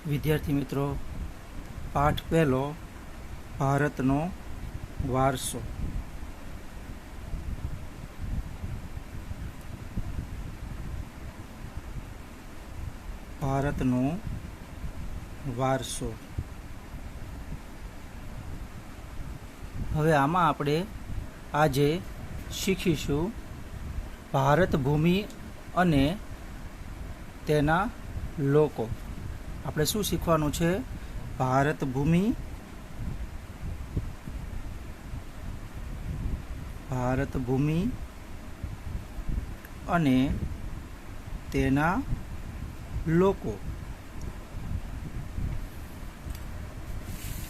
વિદ્યાર્થી મિત્રો, પાઠ પહેલો, ભારતનો વારસો. ભારતનો વારસો. હવે આમાં આપણે આજે શીખીશું ભારત ભૂમિ અને તેના લોકો. આપણે શું શીખવાનું છે? ભારત ભૂમિ, ભારત ભૂમિ અને તેના લોકો.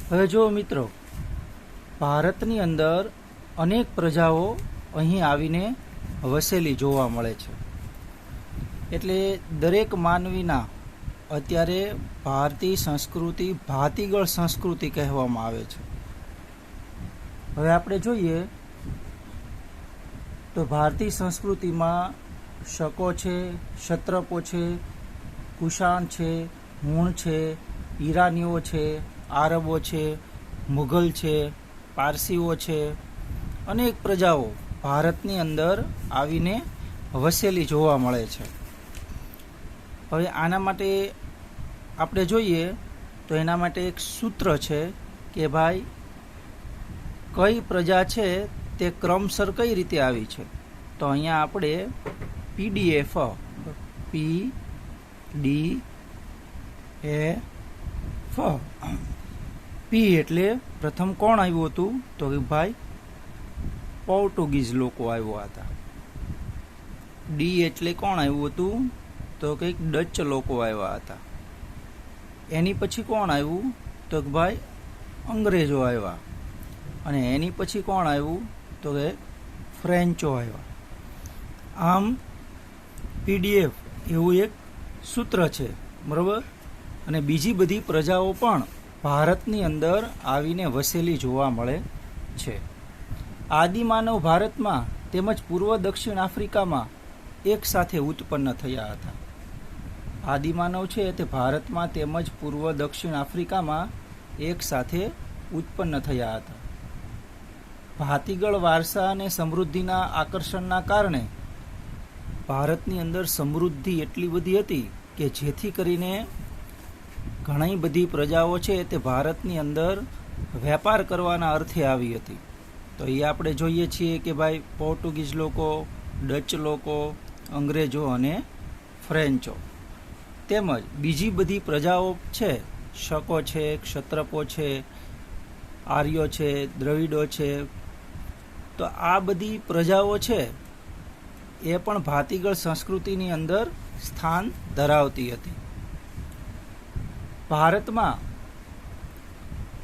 હવે જો મિત્રો, ભારતની અંદર અનેક પ્રજાઓ અહીં આવીને વસેલી જોવા મળે છે. એટલે દરેક માનવીના અત્યારે ભારતીય સંસ્કૃતિ ભાતીગળ સંસ્કૃતિ કહેવામાં આવે છે. હવે આપણે જોઈએ તો ભારતીય સંસ્કૃતિમાં શકો છે, ક્ષત્રપો છે, કુષાણ છે, હુણ છે, ઈરાનીઓ છે, આરબો છે, મુઘલ છે, પારસીઓ છે, અનેક પ્રજાઓ ભારતની અંદર આવીને વસેલી જોવા મળે છે. હવે આના માટે આપણે જોઈએ તો એના માટે એક સૂત્ર છે કે ભાઈ કઈ પ્રજા છે તે ક્રમસર કઈ રીતે આવી છે. તો અહીંયા આપણે PDF પી એટલે પ્રથમ કોણ આવ્યું હતું? તો કે ભાઈ પોર્ટુગીઝ લોકો આવ્યા હતા. ડી એટલે કોણ આવ્યું હતું? તો કંઈક ડચ લોકો આવ્યા હતા. એની પછી કોણ આવ્યું? તો કે ભાઈ અંગ્રેજો આવ્યા. અને એની પછી કોણ આવ્યું? તો કે ફ્રેન્ચો આવ્યા. આમ PDF એવું એક સૂત્ર છે, બરાબર. અને બીજી બધી પ્રજાઓ પણ ભારતની અંદર આવીને વસેલી જોવા મળે છે. આદિમાનવ ભારતમાં તેમજ પૂર્વ દક્ષિણ આફ્રિકામાં એક સાથે ઉત્પન્ન થયા હતા. આદિમાનવ છે તે ભારતમાં તેમજ પૂર્વ દક્ષિણ આફ્રિકામાં એક સાથે ઉત્પન્ન થયા હતા. ભાતીગળ વારસા અને સમૃદ્ધિના આકર્ષણના કારણે ભારતની અંદર સમૃદ્ધિ એટલી બધી હતી કે જેથી કરીને ઘણી બધી પ્રજાઓ છે તે ભારતની અંદર વેપાર કરવાના અર્થે આવી હતી. તો એ આપણે જોઈએ છીએ કે ભાઈ પોર્ટુગીઝ લોકો, ડચ લોકો, અંગ્રેજો અને ફ્રેન્ચો તેમજ બીજી બધી પ્રજાઓ છે, શકો છે, ક્ષત્રપો છે, આર્યો છે, દ્રવિડો છે. તો આ બધી પ્રજાઓ છે એ પણ ભાતીગળ સંસ્કૃતિની અંદર સ્થાન ધરાવતી હતી. ભારતમાં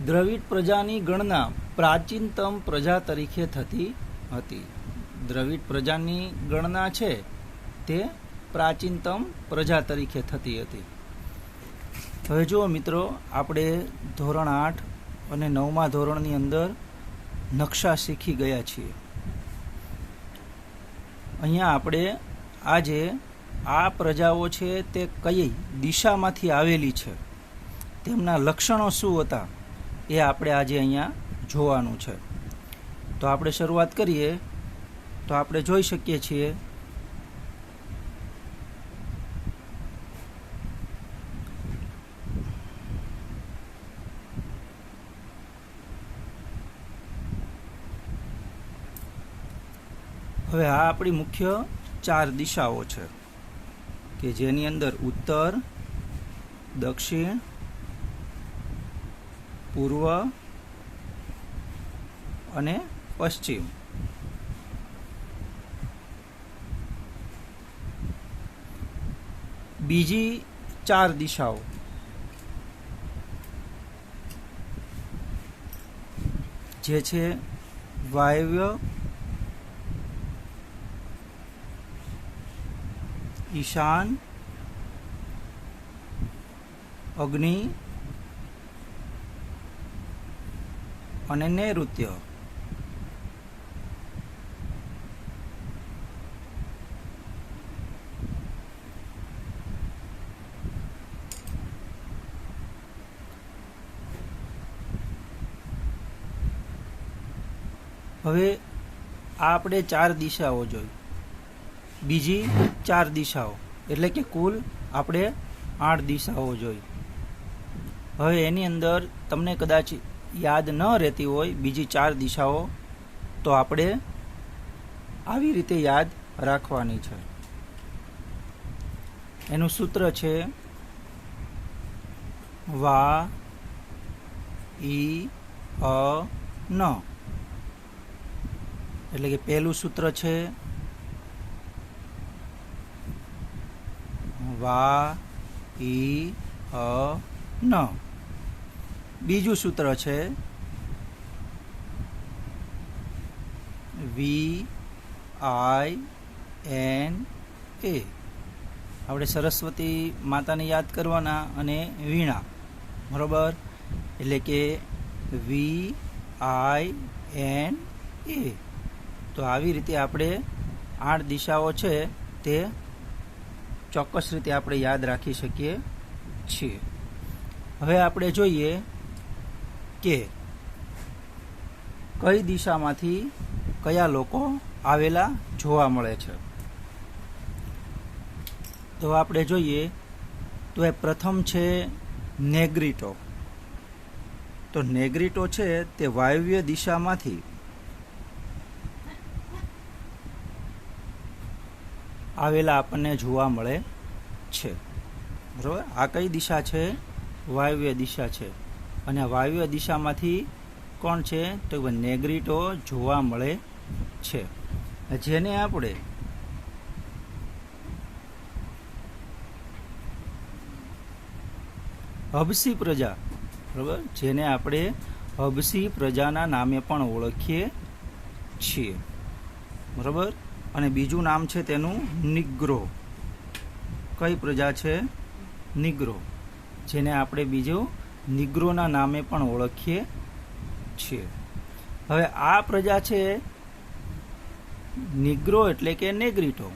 દ્રવિડ પ્રજાની ગણના પ્રાચીનતમ પ્રજા તરીકે થતી હતી. દ્રવિડ પ્રજાની ગણના છે તે પ્રાચીનતમ પ્રજા તરીકે થતી હતી. હવે જુઓ મિત્રો, આપણે ધોરણ 8 અને 9મા ધોરણની અંદર નકશા શીખી ગયા છીએ. અહીંયા આપણે આજે આ પ્રજાઓ છે તે કઈ દિશામાંથી આવેલી છે, તેમના લક્ષણો શું હતા, એ આપણે આજે અહીંયા જોવાનું છે. તો આપણે શરૂઆત કરીએ તો આપણે જોઈ શકીએ છીએ હવે આ આપણી મુખ્ય 4 દિશાઓ છે કે જેની અંદર ઉત્તર, દક્ષિણ, પૂર્વ અને પશ્ચિમ. બીજી 4 દિશાઓ જે છે વાયવ્ય, ઈશાન, અગ્નિ અને નૈઋત્ય. હવે આ આપણે 4 દિશાઓ જોઈ, બીજી 4 દિશાઓ, એટલે કે કુલ આપણે 8 દિશાઓ જોઈ. હવે એની અંદર તમને કદાચ યાદ ન રહેતી હોય બીજી 4 દિશાઓ, તો આપણે આવી રીતે યાદ રાખવાની છે. એનું સૂત્ર છે વા ઈ અ ન. એટલે કે પહેલું સૂત્ર છે વા ઈ અ ન. બીજું સૂત્ર છે વી આઈ એન એ. આપણે સરસ્વતી માતાને યાદ કરવાના અને વીણા, બરાબર? એટલે કે વી આઈ એન એ. તો આવી રીતે આપણે 8 દિશાઓ છે તે ચોક્કસ રીતે આપણે યાદ રાખી શકીએ છીએ. હવે આપણે જોઈએ કે કઈ દિશામાંથી કયા લોકો આવેલા જોવા મળે છે. તો આપણે જોઈએ તો એ પ્રથમ છે નેગ્રીટો. તો નેગ્રીટો છે તે વાયવ્ય દિશામાંથી આવેલા આપણને જોવા મળે છે, બરાબર? આ કઈ દિશા છે? વાયવ્ય દિશા છે. અને વાયવ્ય દિશામાંથી કોણ છે? તો નેગ્રીટો જોવા મળે છે, જેને આપણે હબસી પ્રજા, બરાબર, જેને આપણે હબસી પ્રજાના નામે પણ ઓળખીએ છીએ, બરાબર? અને બીજું નામ છે તેનું નિગ્રો. કઈ પ્રજા છે? નિગ્રો, જેને આપણે બીજું નિગ્રોના નામે પણ ઓળખીએ છીએ. હવે આ પ્રજા છે નિગ્રો એટલે કે નેગ્રીટો,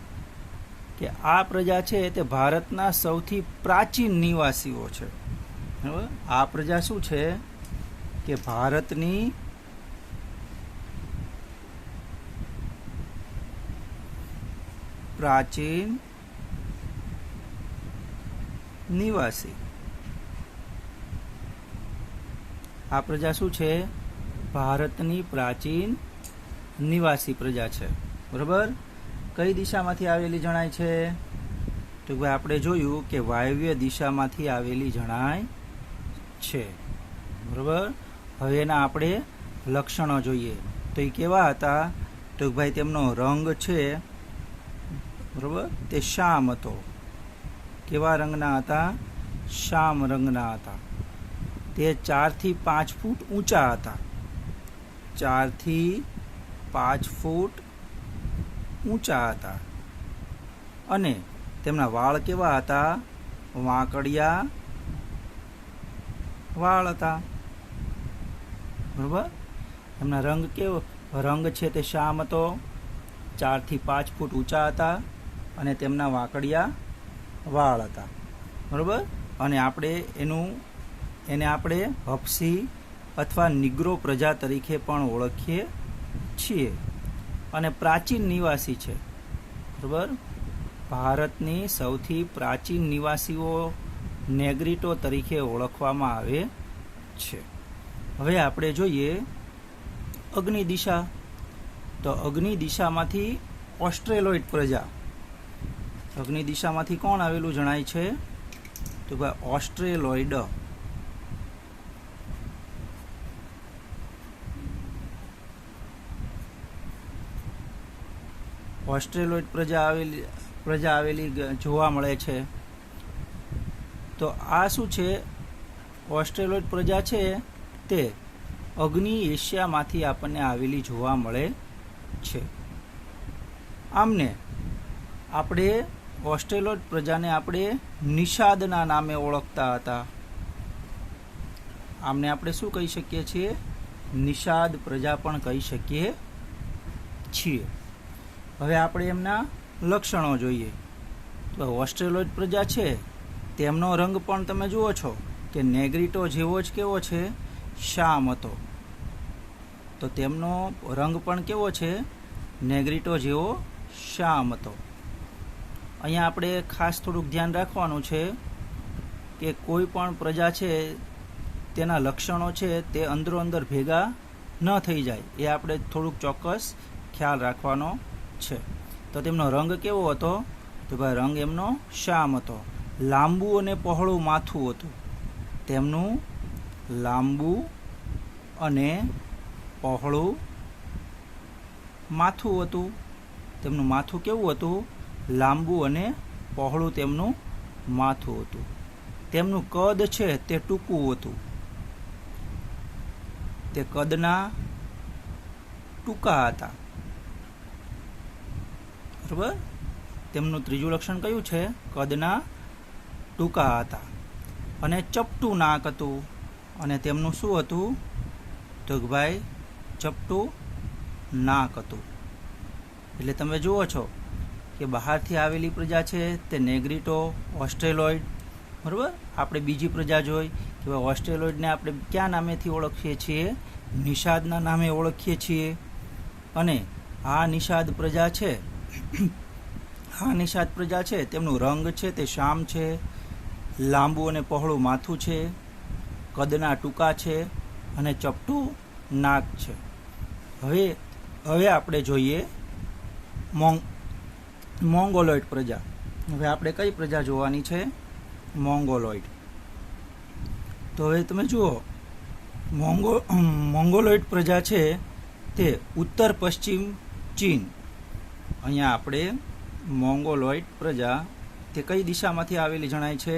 કે આ પ્રજા છે તે ભારતના સૌથી પ્રાચીન નિવાસીઓ છે. બરાબર? આ પ્રજા શું છે કે ભારતની પ્રાચીન નિવાસી. આ પ્રજા શું છે? ભારતની પ્રાચીન નિવાસી પ્રજા છે, બરાબર? કઈ દિશામાંથી આવેલી જણાય છે? તો ભાઈ આપણે જોયું કે વાયવ્ય દિશામાંથી આવેલી જણાય છે, બરાબર? હવે એના આપણે લક્ષણો જોઈએ. તો એ કેવા હતા? તો ભાઈ તેમનો રંગ છે, બરાબર, તે શ્યામ હતો. કેવા રંગના હતા? શ્યામ રંગના હતા. તે 4 થી 5 ફૂટ ઊંચા હતા. 4 થી 5 ફૂટ ઊંચા હતા. અને તેમના વાળ કેવા હતા? વાંકડિયા વાળ હતા, બરાબર? એમના રંગ કેવો? રંગ છે તે શ્યામ હતો. 4 થી 5 ફૂટ ઊંચા હતા અને તેમના વાંકડિયા વાળ હતા, બરાબર? અને આપણે એને આપણે હબસી અથવા નિગ્રો પ્રજા તરીકે પણ ઓળખીએ છીએ. અને પ્રાચીન નિવાસી છે, બરાબર? ભારતની સૌથી પ્રાચીન નિવાસીઓ નેગ્રીટો તરીકે ઓળખવામાં આવે છે. હવે આપણે જોઈએ અગ્નિ દિશા. તો અગ્નિ દિશામાંથી ઓસ્ટ્રેલોઇડ પ્રજા. અગ્નિ દિશામાંથી કોણ આવેલું જણાય છે? તો ભાઈ ઓસ્ટ્રેલોઇડ. ઓસ્ટ્રેલોઇડ પ્રજા આવેલી જોવા મળે છે. તો આ શું છે? ઓસ્ટ્રેલોઇડ પ્રજા છે તે અગ્નિ એશિયામાંથી આપણને આવેલી જોવા મળે છે. આમને આપણે ઓસ્ટ્રેલોઇડ પ્રજાને આપણે નિષાદના નામે ઓળખતા હતા. આમને આપણે શું કહી શકીએ છીએ? નિષાદ પ્રજા પણ કહી શકીએ છીએ. હવે આપણે એમના લક્ષણો જોઈએ. તો ઓસ્ટ્રેલોઇડ પ્રજા છે તેમનો રંગ પણ તમે જુઓ છો કે નેગ્રીટો જેવો જ કેવો છે? શ્યામ હતો. તો તેમનો રંગ પણ કેવો છે? નેગ્રીટો જેવો શ્યામ હતો. અહીંયા આપણે ખાસ થોડુંક ધ્યાન રાખવાનું છે કે કોઈ પણ પ્રજા છે તેના લક્ષણો છે તે અંદરો અંદર ભેગા ન થઈ જાય, એ આપણે થોડુંક ચોક્કસ ખ્યાલ રાખવાનો છે. તો તેમનો રંગ કેવો હતો? તો ભાઈ રંગ એમનો શ્યામ હતો. લાંબુ અને પહોળું માથું હતું. તેમનું લાંબુ અને પહોળું માથું હતું. તેમનું માથું કેવું હતું? લાંબુ અને પહોળું તેમનું માથું હતું. તેમનું કદ છે તે ટૂંકું હતું. તે કદના ટૂંકા હતા. બરાબર. તેમનું ત્રીજું લક્ષણ કયું છે? કદના ટૂંકા હતા. અને ચપટું નાક હતું. અને તેમનું શું હતું? તો ભાઈ ચપટું નાક હતું. એટલે તમે જુઓ છો કે બહારથી આવેલી પ્રજા છે તે નેગ્રીટો, ઓસ્ટ્રેલોઇડ, બરાબર. આપણે બીજી પ્રજા જોઈ કે ભાઈ ઓસ્ટ્રેલોઇડને આપણે કયા નામેથી ઓળખીએ છીએ? નિષાદના નામે ઓળખીએ છીએ. અને આ નિષાદ પ્રજા છે તેમનું રંગ છે તે શ્યામ છે, લાંબુ અને પહોળું માથું છે, કદના ટૂંકા છે અને ચપટું નાક છે. હવે આપણે જોઈએ મોંગોલોઇડ પ્રજા. હવે આપણે કઈ પ્રજા જોવાની છે? મોંગોલોઇડ. તો હવે તમે જુઓ, મોંગોલોઇડ પ્રજા છે તે ઉત્તર પશ્ચિમ ચીન. અહીંયા આપણે મોંગોલોઇડ પ્રજા તે કઈ દિશામાંથી આવેલી જણાય છે?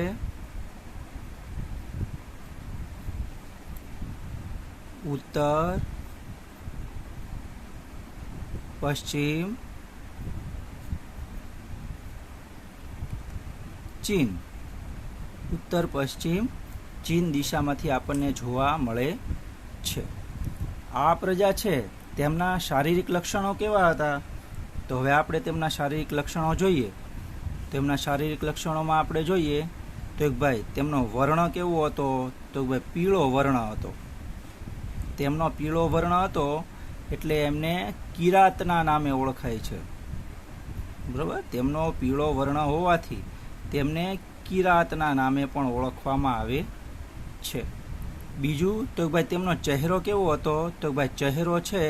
ઉત્તર પશ્ચિમ ચીન. ઉત્તર પશ્ચિમ ચીન દિશામાંથી આપણને જોવા મળે છે. આ પ્રજા છે તેમના શારીરિક લક્ષણો કેવા હતા? તો હવે આપણે તેમના શારીરિક લક્ષણો જોઈએ. તેમના શારીરિક લક્ષણોમાં આપણે જોઈએ તો એક ભાઈ તેમનો વર્ણ કેવો હતો? તો ભાઈ પીળો વર્ણ હતો. તેમનો પીળો વર્ણ હતો એટલે એમને કિરાતના નામે ઓળખાય છે. બરાબર. તેમનો પીળો વર્ણ હોવાથી તેમને કિરાતના નામે પણ ઓળખવામાં આવે છે. બીજું તો ભાઈ તેમનો ચહેરો કેવો હતો? તો ભાઈ ચહેરો છે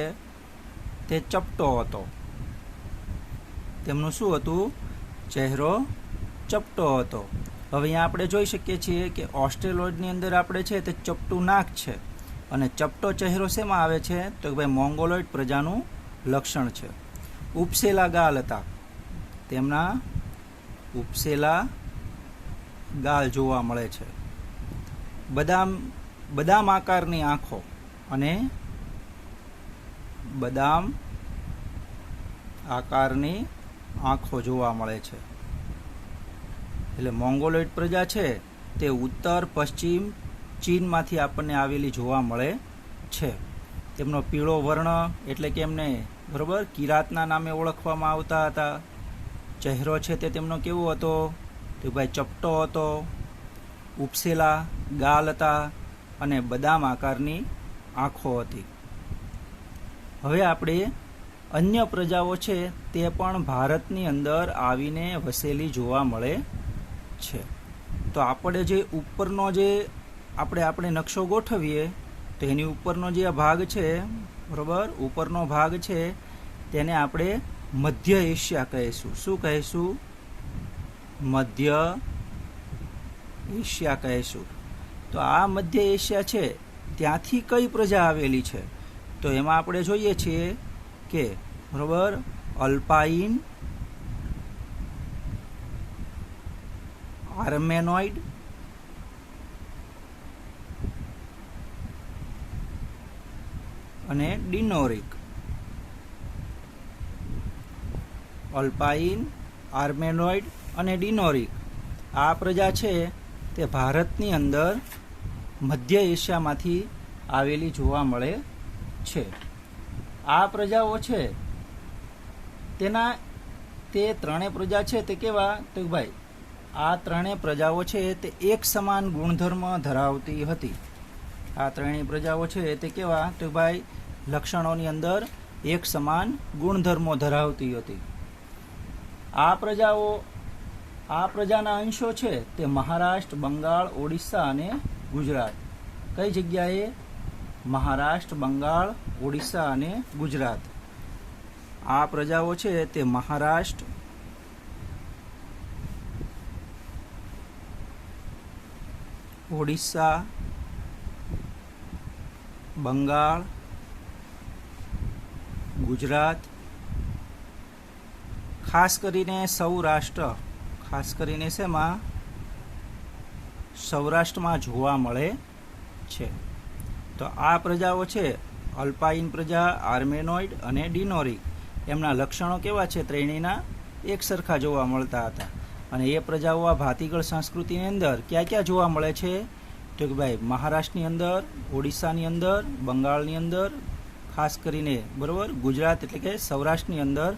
તે ચપટો હતો. તેમનું શું હતું? ચહેરો ચપટો હતો. હવે અહીંયા આપણે જોઈ શકીએ છીએ કે ઓસ્ટ્રેલોઇડની અંદર આપણે છે તે ચપટું નાક છે અને ચપટો ચહેરો શેમાં આવે છે? તો ભાઈ મોંગોલોઇડ પ્રજાનું લક્ષણ છે. ઉપસેલા ગાલ હતા. તેમના ઉપસેલા ગાલ જોવા મળે છે. બદામ આકારની આંખો અને બદામ આકારની આંખો જોવા મળે છે. એટલે મોંગોલોઇડ પ્રજા છે તે ઉત્તર પશ્ચિમ ચીનમાંથી આપણને આવેલી જોવા મળે છે. તેમનો પીળો વર્ણ એટલે કે એમને બરોબર કિરાતના નામે ઓળખવામાં આવતા હતા. ચહેરો છે તે તેમનો કેવો હતો? તો ભાઈ ચપટો હતો. ઉપસેલા ગાલ હતા અને બદામ આકારની આંખો હતી. હવે આપણે અન્ય પ્રજાઓ છે તે પણ ભારતની અંદર આવીને વસેલી જોવા મળે છે. તો આપણે જે ઉપરનો જે આપણે નકશો ગોઠવીએ તો એની ઉપરનો જે ભાગ છે બરોબર, ઉપરનો ભાગ છે તેને આપણે મધ્ય એશિયા કહીશું. શું કહીશું? મધ્ય એશિયા કહીશું. તો આ મધ્ય એશિયા છે ત્યાંથી કઈ પ્રજા આવેલી છે? તો એમાં આપણે જોઈએ છીએ કે બરોબર અલ્પાઇન, આર્મેનોઇડ, અને ડિનોરિક. અલ્પાઇન, આર્મેનોઇડ અને ડિનોરિક આ પ્રજા છે તે ભારતની અંદર મધ્ય એશિયામાંથી આવેલી જોવા મળે છે. આ પ્રજાઓ છે તે ત્રણેય પ્રજા છે તે કેવા? તો ભાઈ આ ત્રણેય પ્રજાઓ છે તે એક સમાન ગુણધર્મ ધરાવતી હતી. આ ત્રણેય પ્રજાઓ છે તે કેવા? તો ભાઈ લક્ષણોની અંદર એક સમાન ગુણધર્મો ધરાવતી હતી. આ પ્રજાના અંશો છે તે મહારાષ્ટ્ર, બંગાળ, ઓડિશા અને ગુજરાત. કઈ જગ્યાએ? મહારાષ્ટ્ર, બંગાળ, ઓડિશા અને ગુજરાત. આ પ્રજાઓ છે તે મહારાષ્ટ્ર, ઓડિશા, બંગાળ, ગુજરાત, ખાસ કરીને સૌરાષ્ટ્ર, ખાસ કરીને શેમાં? સૌરાષ્ટ્રમાં જોવા મળે છે. તો આ પ્રજાઓ છે અલ્પાઇન પ્રજા, આર્મેનોઇડ અને ડિનોરિક. એમના લક્ષણો કેવા છે? ત્રણેયના એક સરખા જોવા મળતા હતા. અને એ પ્રજાઓ આ ભાતીગળ સંસ્કૃતિની અંદર ક્યાં ક્યાં જોવા મળે છે? તો કે ભાઈ મહારાષ્ટ્રની અંદર, ઓડિશાની અંદર, બંગાળની અંદર, ખાસ કરીને બરાબર ગુજરાત એટલે કે સૌરાષ્ટ્રની અંદર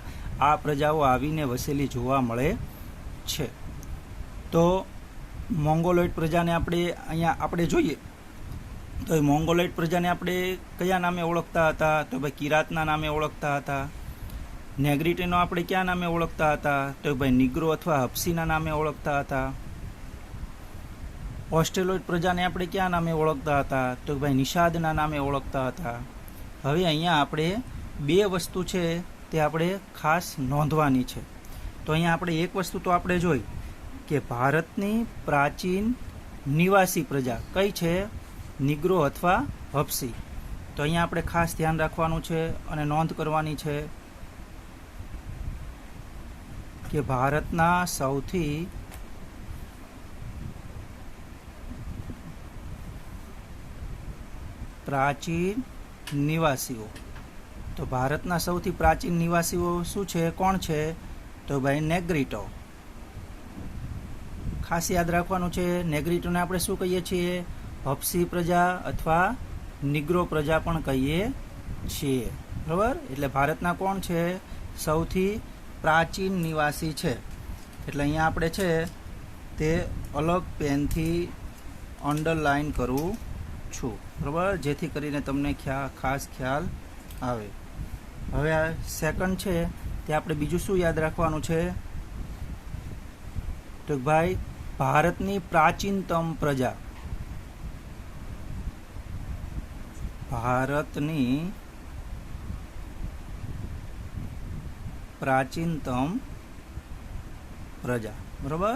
આ પ્રજાઓ આવીને વસેલી જોવા મળે છે. તો મોંગોલોઇડ પ્રજાને આપણે જોઈએ તો એ મોંગોલોઇડ પ્રજાને આપણે કયા નામે ઓળખતા હતા? તો ભાઈ કિરાતના નામે ઓળખતા હતા. નેગ્રીટીનો આપણે કયા નામે ઓળખતા હતા? તો ભાઈ નિગ્રો અથવા હપ્સીના નામે ઓળખતા હતા. ઓસ્ટ્રેલોઇડ પ્રજાને આપણે કયા નામે ઓળખતા હતા? તો ભાઈ નિષાદના નામે ઓળખતા હતા. હવે અહીંયા આપણે બે વસ્તુ છે તે આપણે ખાસ નોંધવાની છે. તો અહીંયા આપણે એક વસ્તુ તો આપણે જોઈ કે ભારતની પ્રાચીન નિવાસી પ્રજા કઈ છે? નિગ્રો અથવા હપ્સી. તો અહીંયા આપણે ખાસ ધ્યાન રાખવાનું છે અને નોંધ કરવાની છે કે ભારતના સૌથી પ્રાચીન નિવાસીઓ. તો ભારતના સૌથી પ્રાચીન નિવાસીઓ શું છે? કોણ છે? તો ભાઈ નેગ્રીટો. ખાસ યાદ રાખવાનું છે, નેગ્રીટોને આપણે શું કહીએ છીએ? હપ્સી પ્રજા અથવા નિગ્રો પ્રજા પણ કહીએ છીએ. બરાબર? એટલે ભારતના કોણ છે? સૌથી પ્રાચીન નિવાસી છે. એટલે અહીંયા આપણે છે તે અલગ પેનથી અંડરલાઈન કરું છું. બરાબર? જેથી કરીને તમને ખાસ ખ્યાલ આવે. હવે આ સેકન્ડ છે તે આપણે બીજું શું યાદ રાખવાનું છે? તો ભાઈ ભારતની પ્રાચીનતમ પ્રજા, ભારતની પ્રાચીનતમ પ્રજા. બરાબર?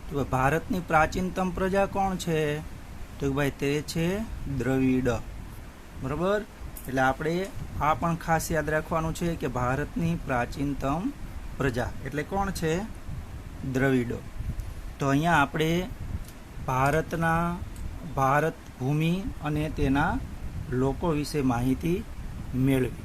તો ભારતની પ્રાચીનતમ પ્રજા કોણ છે? તો ભાઈ તે છે દ્રવિડ. બરાબર? એટલે આપણે આ પણ ખાસ યાદ રાખવાનું છે કે ભારતની પ્રાચીનતમ પ્રજા એટલે કોણ છે? દ્રવિડો. તો અહીંયા આપણે ભારત ભૂમિ અને તેના લોકો વિશે માહિતી મેળવી.